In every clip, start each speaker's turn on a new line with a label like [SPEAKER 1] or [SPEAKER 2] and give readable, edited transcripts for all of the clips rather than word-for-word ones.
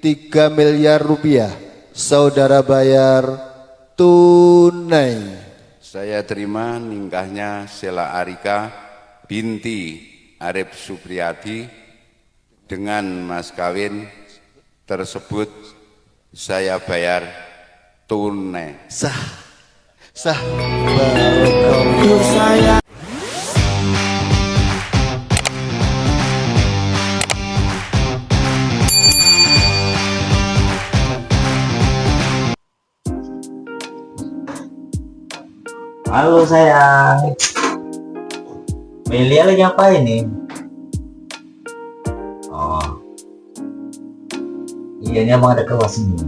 [SPEAKER 1] 3 miliar rupiah saudara bayar tunai.
[SPEAKER 2] Saya terima nikahnya Sela Arika binti Arif Supriyadi dengan mas kawin tersebut saya bayar tunai.
[SPEAKER 1] Sah barakallah.
[SPEAKER 3] Halo sayang, Melia lagi ngapain nih? Oh, iya ini abang ada kelas ini.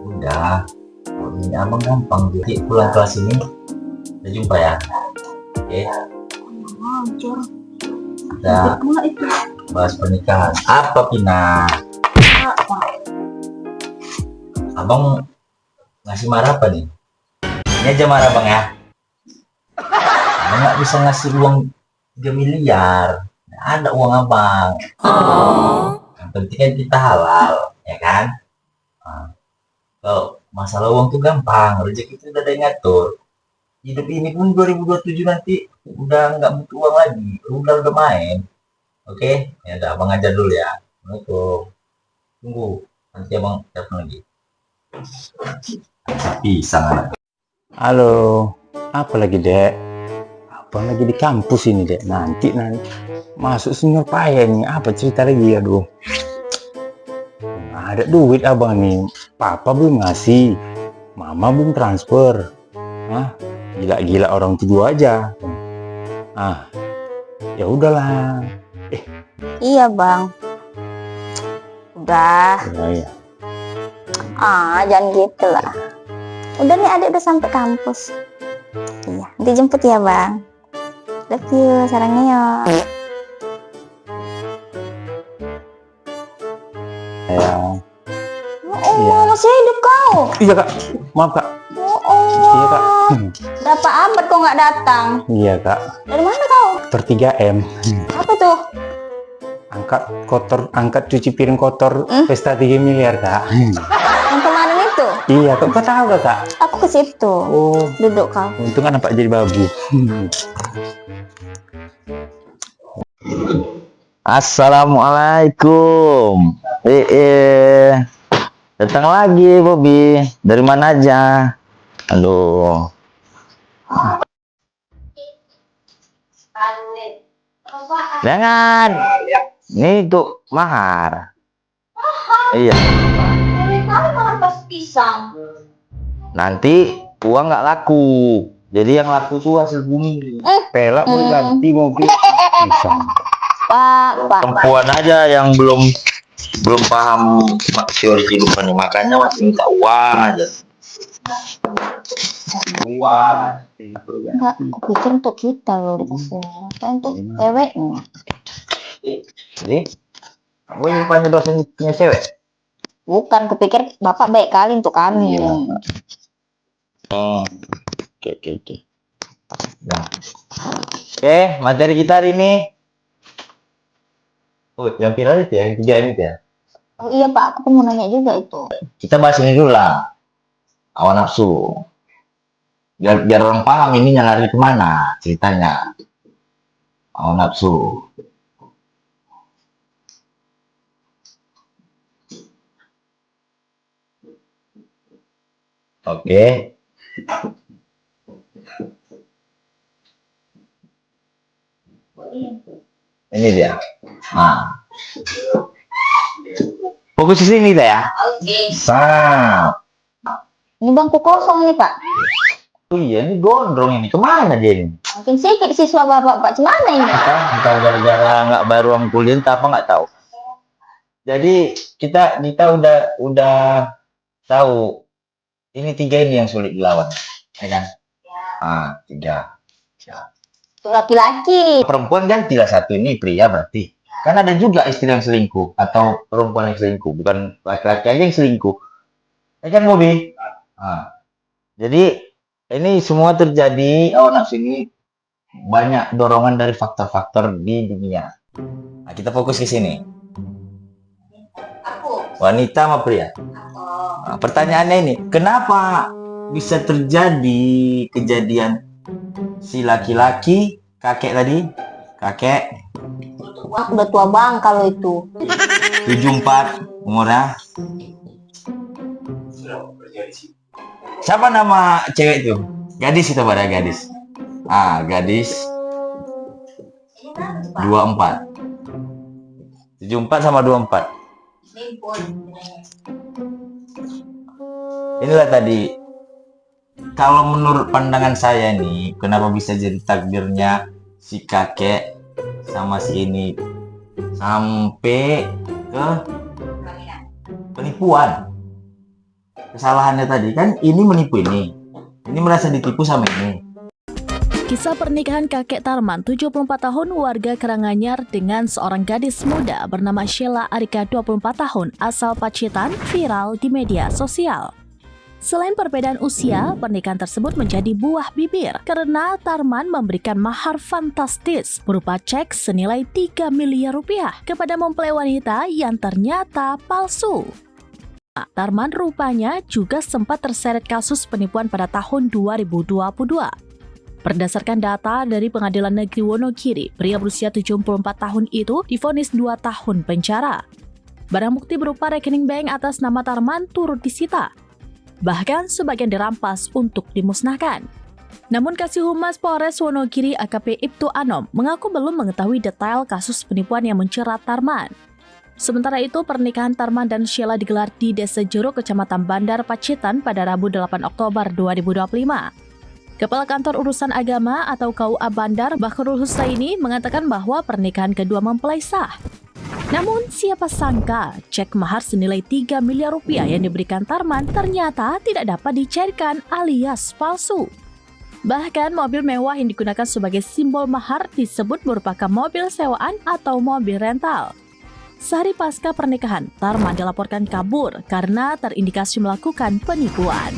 [SPEAKER 3] Udah, oh, ini abang gampang jadi pulang kelas ini. Udah jumpa ya? Oke. Kita bahas pernikahan. Apa Pina? Abang ngasih marah apa nih? Ini aja marah bang ya. Abang nggak bisa ngasih uang 3 miliar. Nggak ada uang abang. Yang penting kan kita halal, ya kan? Nah, kalau masalah uang tuh gampang, rezeki itu udah ada yang ngatur. Hidup ini pun 2027 nanti udah nggak butuh uang lagi, udah main. Oke, ya udah abang ajar dulu ya. Assalamualaikum. Tunggu, nanti abang telepon lagi. Bisa.
[SPEAKER 4] Halo, apa lagi dek? Abang lagi di kampus ini dek. Nanti masuk senior payah nih. Apa cerita lagi? Aduh, nggak ada duit abang nih. Papa belum ngasih, mama belum transfer. Gila-gila orang tua aja. Ya udahlah.
[SPEAKER 5] Iya bang, udah.
[SPEAKER 4] Ya.
[SPEAKER 5] Jangan gitu lah. Udah nih adik udah sampai kampus. Iya, dijemput ya bang. Love you, sarangnya yuk.
[SPEAKER 4] Sayang.
[SPEAKER 5] Iya. Masih hidup kau?
[SPEAKER 4] Iya kak, maaf kak. Iya kak.
[SPEAKER 5] Berapa abad kau nggak datang?
[SPEAKER 4] Iya kak.
[SPEAKER 5] Dari mana kau?
[SPEAKER 4] Kotor 3M.
[SPEAKER 5] Apa tuh?
[SPEAKER 4] Angkat cuci piring kotor pesta 3 miliar kak.
[SPEAKER 5] Yang kemarin itu?
[SPEAKER 4] Iya, kok tahu gak kak?
[SPEAKER 5] Aku ke situ.
[SPEAKER 4] Oh,
[SPEAKER 5] Duduk kau.
[SPEAKER 4] untung kan nampak jadi babu.
[SPEAKER 3] Assalamualaikum. Datang lagi Bobby. Dari mana aja? Aduh. Jangan. Ini tuh mahar. Iya. Nanti uang nggak laku. Jadi yang laku tuh hasil bumi. Pelak mau ganti mobil. Bisa.
[SPEAKER 5] Pak.
[SPEAKER 3] Perempuan aja yang belum paham teori kehidupan, makanya masih minta uang aja. Uang.
[SPEAKER 5] Enggak, aku pikir untuk kita loh dikasih. Kan untuk ceweknya.
[SPEAKER 3] Jadi, aku nyimpannya dosen punya cewek.
[SPEAKER 5] Bukan, kupikir bapak baik kali untuk kami.
[SPEAKER 3] Iya. Oh, oke. Nah. Oke, materi kita hari ini. Oh, yang viral itu ya, yang 3 ini ya.
[SPEAKER 5] Oh iya pak, aku mau nanya juga itu.
[SPEAKER 3] Kita bahas ini dulu lah. Hawa nafsu. Biar orang paham ini nyari kemana ceritanya. Hawa nafsu. Oke. Ini dia. Nah. Fokus di sini ya.
[SPEAKER 5] Oke.
[SPEAKER 3] Nah.
[SPEAKER 5] Ini bangku kosong nih pak.
[SPEAKER 3] Oh iya, ini gondrong ini. Kemana dia ini?
[SPEAKER 5] Mungkin sedikit siswa bapak pak. Cemana ini?
[SPEAKER 3] Entah gara-gara nggak bayar uang kuliah, entah apa nggak tahu. Jadi kita udah tahu ini 3 ini yang sulit dilawan, ya kan? 3.
[SPEAKER 5] Untuk laki-laki.
[SPEAKER 3] Perempuan gantilah 1 ini pria berarti. Kan ada juga istri yang selingkuh atau perempuan yang selingkuh, bukan laki-laki aja yang selingkuh. Ya kan Bobby? Jadi ini semua terjadi hawa nafsu ini banyak dorongan dari faktor-faktor di dunia. Nah, kita fokus ke sini. Wanita sama pria. Nah, pertanyaannya ini, kenapa bisa terjadi kejadian si laki-laki, kakek tadi, kakek
[SPEAKER 5] Wah, udah tua bang kalau itu.
[SPEAKER 3] 74 umurnya. Siapa nama cewek itu? Gadis itu pada gadis. Gadis 24. 74 sama 24. Inilah tadi. Kalau menurut pandangan saya nih, kenapa bisa jadi takdirnya si kakek sama si ini sampai ke penipuan. Kesalahannya tadi kan ini menipu ini merasa ditipu sama ini.
[SPEAKER 6] Kisah pernikahan kakek Tarman, 74 tahun, warga Karanganyar dengan seorang gadis muda bernama Sheila Arika, 24 tahun, asal Pacitan, viral di media sosial. Selain perbedaan usia, pernikahan tersebut menjadi buah bibir karena Tarman memberikan mahar fantastis berupa cek senilai 3 miliar rupiah kepada mempelai wanita yang ternyata palsu. Tarman rupanya juga sempat terseret kasus penipuan pada tahun 2022. Berdasarkan data dari Pengadilan Negeri Wonogiri, pria berusia 74 tahun itu divonis 2 tahun penjara. Barang bukti berupa rekening bank atas nama Tarman turut disita. Bahkan sebagian dirampas untuk dimusnahkan. Namun Kasih Humas Polres Wonogiri AKP Ibtu Anom mengaku belum mengetahui detail kasus penipuan yang menjerat Tarman. Sementara itu, pernikahan Tarman dan Sheila digelar di Desa Jero, Kecamatan Bandar, Pacitan pada Rabu 8 Oktober 2025. Kepala Kantor Urusan Agama atau KUA Bandar, Bakhrul Husaini, mengatakan bahwa pernikahan kedua mempelai sah. Namun, siapa sangka cek mahar senilai 3 miliar rupiah yang diberikan Tarman ternyata tidak dapat dicairkan alias palsu. Bahkan mobil mewah yang digunakan sebagai simbol mahar disebut merupakan mobil sewaan atau mobil rental. Sehari pasca pernikahan, Tarman dilaporkan kabur karena terindikasi melakukan penipuan.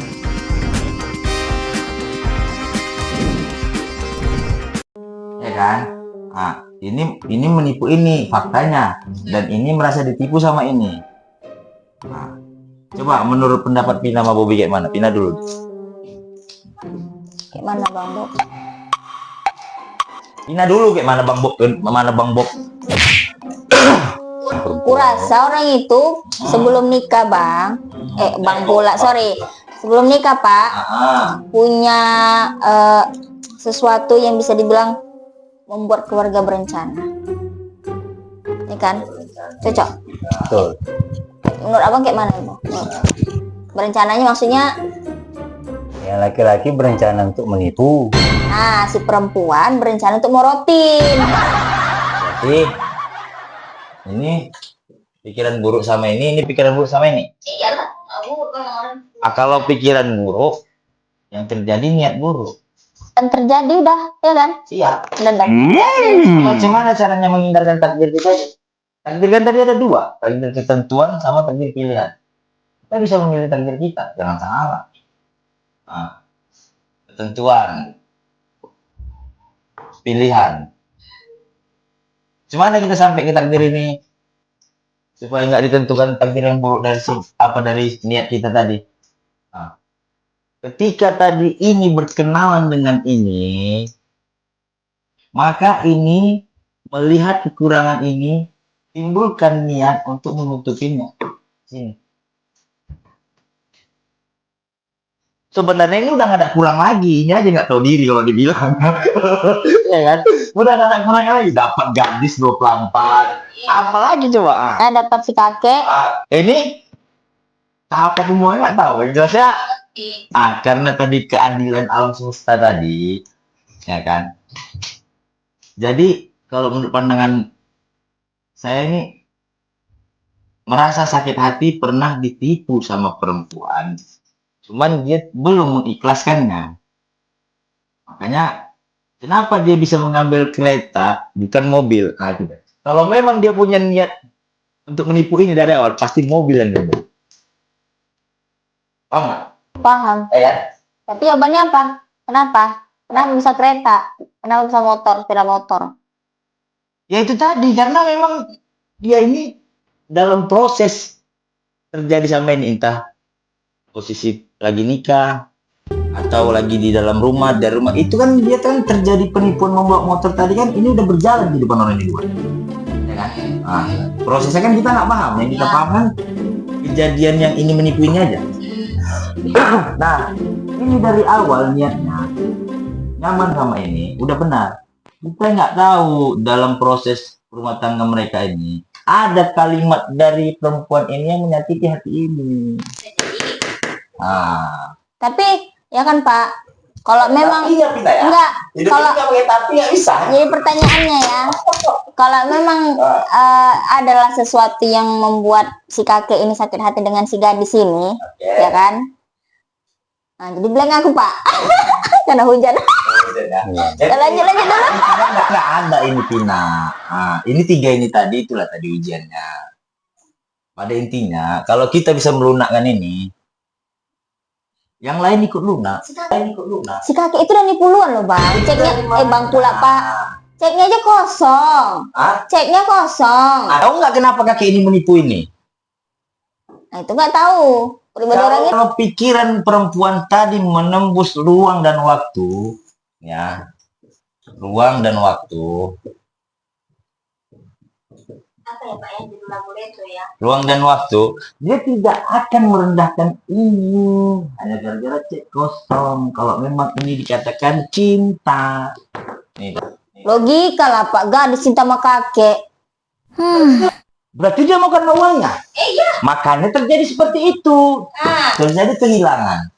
[SPEAKER 3] Ya kan? Ini menipu ini faktanya, dan ini merasa ditipu sama ini. Coba menurut pendapat Pina sama Bobby kayak mana? Pina dulu.
[SPEAKER 5] Kayak mana Bang Bob?
[SPEAKER 3] Pina dulu kayak mana Bang Bob? Mana Bang Bob?
[SPEAKER 5] Kurasa orang itu sebelum nikah Bang pula, sorry. Sebelum nikah Pak, punya sesuatu yang bisa dibilang membuat keluarga berencana. Ya kan? Cocok?
[SPEAKER 3] Betul.
[SPEAKER 5] Menurut abang kayak mana Bang? Berencananya maksudnya?
[SPEAKER 4] Yang laki-laki berencana untuk menipu.
[SPEAKER 5] Nah, si perempuan berencana untuk morotin.
[SPEAKER 3] Jadi ini pikiran buruk sama ini pikiran buruk sama ini.
[SPEAKER 5] Iyalah,
[SPEAKER 3] Kalau pikiran buruk, yang terjadi niat buruk.
[SPEAKER 5] dan terjadi udah, ya kan?
[SPEAKER 3] Siap.
[SPEAKER 5] Dan
[SPEAKER 3] Bagaimana caranya menghindarkan takdir kita? Takdir kan tadi ada dua, takdir ketentuan sama takdir pilihan. Kita bisa memilih takdir kita, jangan salah. Ketentuan, pilihan. Gimana kita sampai ke takdir ini supaya nggak ditentukan takdir yang buruk dari niat kita tadi? Ketika tadi ini berkenalan dengan ini, maka ini melihat kekurangan ini timbulkan niat untuk menutupinya. Sini. Sebenarnya ini udah nggak ada kurang lagi, ini aja nggak tahu diri kalau dibilang, ya kan? Udah nggak ada kurang lagi, dapat gadis 24, apalagi coba?
[SPEAKER 5] dapat si kakek.
[SPEAKER 3] Ini apa semuanya nggak tahu, jelasnya. Karena tadi keadilan alam semesta tadi, ya kan? Jadi kalau menurut pandangan saya ini merasa sakit hati pernah ditipu sama perempuan, cuman dia belum mengikhlaskannya. Makanya kenapa dia bisa mengambil kereta bukan mobil? Kalau memang dia punya niat untuk menipu ini dari awal, pasti mobil yang dia beli. Paham nggak?
[SPEAKER 5] Paham.
[SPEAKER 3] Ya.
[SPEAKER 5] Tapi jawabannya apa? Kenapa? Kenapa bisa kereta? Kenapa bisa motor, sepeda motor?
[SPEAKER 3] Ya itu tadi, karena memang dia ini dalam proses terjadi sama ini, entah posisi lagi nikah atau lagi di dalam rumah, dari rumah itu kan dia kan terjadi penipuan membawa motor tadi kan, ini udah berjalan di depan orang ini dua, ya kan? Nah, prosesnya kan kita nggak paham, yang kita paham kan kejadian yang ini menipu ini aja. Nah, ini dari awal niatnya nyaman sama ini udah benar. Kita nggak tahu dalam proses rumah tangga mereka ini ada kalimat dari perempuan ini yang menyakiti hati ini. Ah,
[SPEAKER 5] Tapi ya kan Pak, kalau memang
[SPEAKER 3] tapi ya, Pita, ya.
[SPEAKER 5] enggak,
[SPEAKER 3] Hidup
[SPEAKER 5] kalau
[SPEAKER 3] ini nggak pakai tapi nggak bisa.
[SPEAKER 5] jadi pertanyaannya ya, kalau memang adalah sesuatu yang membuat si kakek ini sakit hati dengan si gadis ini, ya kan? Nah, jadi bilang aku Pak, karena hujan.
[SPEAKER 3] Jadi,
[SPEAKER 5] Lanjut dulu.
[SPEAKER 3] nggak ada ini Pina. Nah, ini 3 ini tadi, itulah tadi ujiannya. Pada intinya, kalau kita bisa melunakkan ini, yang lain ikut lunak.
[SPEAKER 5] Si kakek itu udah nipu duluan loh Bang. Ceknya, Bang pula Pak. Ceknya aja kosong.
[SPEAKER 3] Ah,
[SPEAKER 5] Ceknya kosong.
[SPEAKER 3] tahu nggak kenapa kakek ini menipu ini?
[SPEAKER 5] Nah, itu nggak tahu. Pribadi orang itu.
[SPEAKER 3] Kalau pikiran perempuan tadi menembus ruang dan waktu, ya, ruang dan waktu,
[SPEAKER 5] Apa ya Pak ya, judul lagu itu ya?
[SPEAKER 3] ruang dan waktu, dia tidak akan merendahkan ini hanya gara-gara cek kosong. Kalau memang ini dikatakan cinta, nih,
[SPEAKER 5] Logika lah Pak, gadis cinta sama kakek.
[SPEAKER 3] berarti dia mau karena uangnya. Makanya terjadi seperti itu, terjadi kehilangan.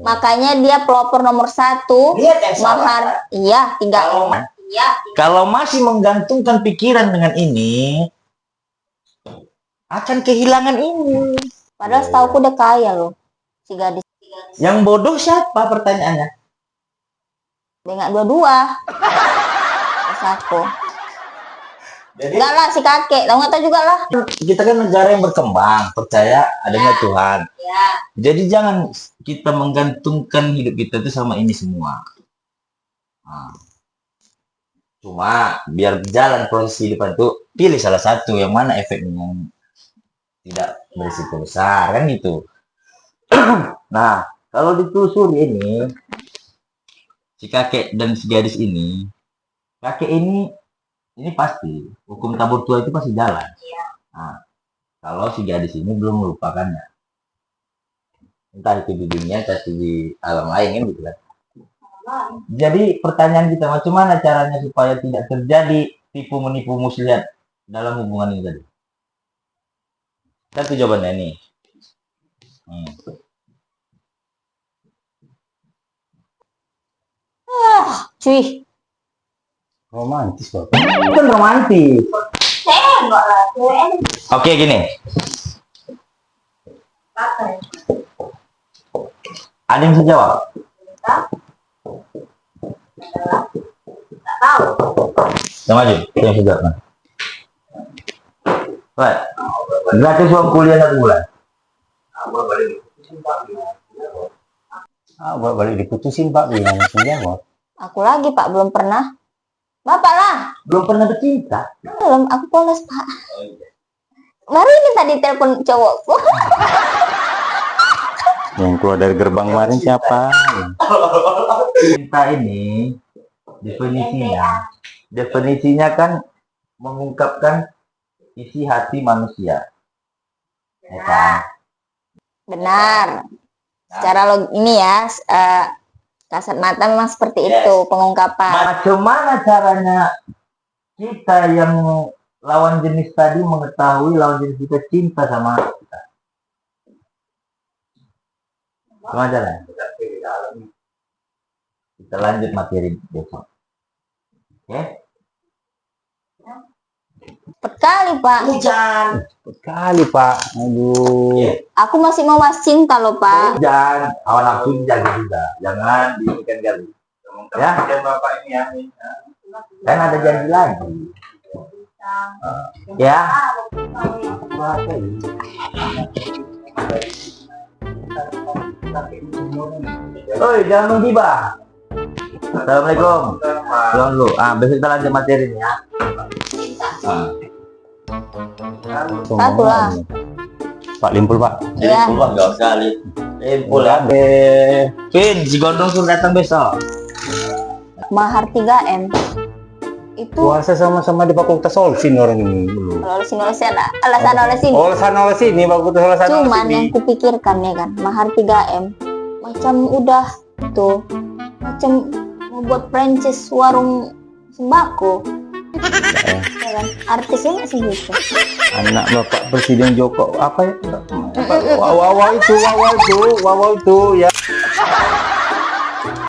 [SPEAKER 5] Makanya dia pelopor nomor 1.
[SPEAKER 3] Lihat yang salah.
[SPEAKER 5] Mahar, iya, 3 M.
[SPEAKER 3] Kalau masih menggantungkan pikiran dengan ini, akan kehilangan ini.
[SPEAKER 5] Padahal setauku udah kaya loh, si gadis.
[SPEAKER 3] Yang bodoh siapa pertanyaannya?
[SPEAKER 5] Dia nggak dua-dua. Pas aku.
[SPEAKER 3] Jadi
[SPEAKER 5] Enggak lah si kakek, tahu nggak tahu juga lah.
[SPEAKER 3] kita kan negara yang berkembang, percaya adanya Tuhan.
[SPEAKER 5] Ya.
[SPEAKER 3] Jadi jangan kita menggantungkan hidup kita itu sama ini semua. Nah, cuma biar jalan proses kehidupan itu, pilih salah satu yang mana efeknya yang tidak berisiko besar, kan gitu. Nah, kalau ditelusuri ini, si kakek dan si gadis ini, kakek ini pasti hukum tabur tua itu pasti jalan. Nah, kalau si gadis ini belum melupakannya, entah itu di dunia, entah itu di alam lain kan gitu kan. Jadi pertanyaan kita, macam mana caranya supaya tidak terjadi tipu menipu muslihat dalam hubungan ini tadi? Satu jawabannya nih.
[SPEAKER 5] Cuy.
[SPEAKER 4] Romantis Bapak.
[SPEAKER 3] Bukan romantis.
[SPEAKER 5] Enggak lah,
[SPEAKER 3] Oke gini. Ada yang bisa jawab? Yang maju, yang bisa jawab. Right. Gratis uang kuliah 1 bulan.
[SPEAKER 4] Balik diputusin Pak, gimana langsung jawab.
[SPEAKER 5] Aku lagi Pak, belum pernah. Bapak lah,
[SPEAKER 3] Belum pernah bercinta.
[SPEAKER 5] belum. Aku polos Pak. Baru ini tadi telepon cowokku.
[SPEAKER 4] Yang keluar dari gerbang kemarin siapa?
[SPEAKER 3] Cinta ini definisinya kan mengungkapkan isi hati manusia. Ya kan?
[SPEAKER 5] Benar. Secara ini ya, kasat mata memang seperti itu pengungkapan.
[SPEAKER 3] Bagaimana caranya kita yang lawan jenis tadi mengetahui lawan jenis kita cinta sama kita? Gimana caranya? Kita lanjut materi besok. Oke?
[SPEAKER 5] Cepet kali Pak.
[SPEAKER 3] Hujan.
[SPEAKER 4] Sekali Pak. Aduh.
[SPEAKER 5] Aku masih mau mas cinta loh Pak.
[SPEAKER 3] Hujan. Awan nafsu dijaga juga. Jangan diikan kali. Ya. Bapak ini ya. Kan ada janji lagi. Ya. Oi, jangan menggibah. Assalamualaikum. Pulang dulu. Besok kita lanjut materinya ya.
[SPEAKER 5] Satu lah.
[SPEAKER 4] Pak Limpul Pak.
[SPEAKER 5] Iya.
[SPEAKER 3] Pulang nggak usah Lip. Limpul ya. Vin, si Gondrong suruh datang besok.
[SPEAKER 5] Mahar 3M itu
[SPEAKER 4] Puasa sama-sama di Fakultas Olsin orang ini belum.
[SPEAKER 5] kalau sini alasan oleh sini.
[SPEAKER 4] Oh sana sini Fakultas Olsin.
[SPEAKER 5] Cuman yang kupikirkan ya kan, mahar 3M macam udah tuh macam mau buat franchise warung sembako. Ya kan? Artisnya nggak sih gitu.
[SPEAKER 4] Anak Bapak Presiden Joko apa ya? Wawa itu ya.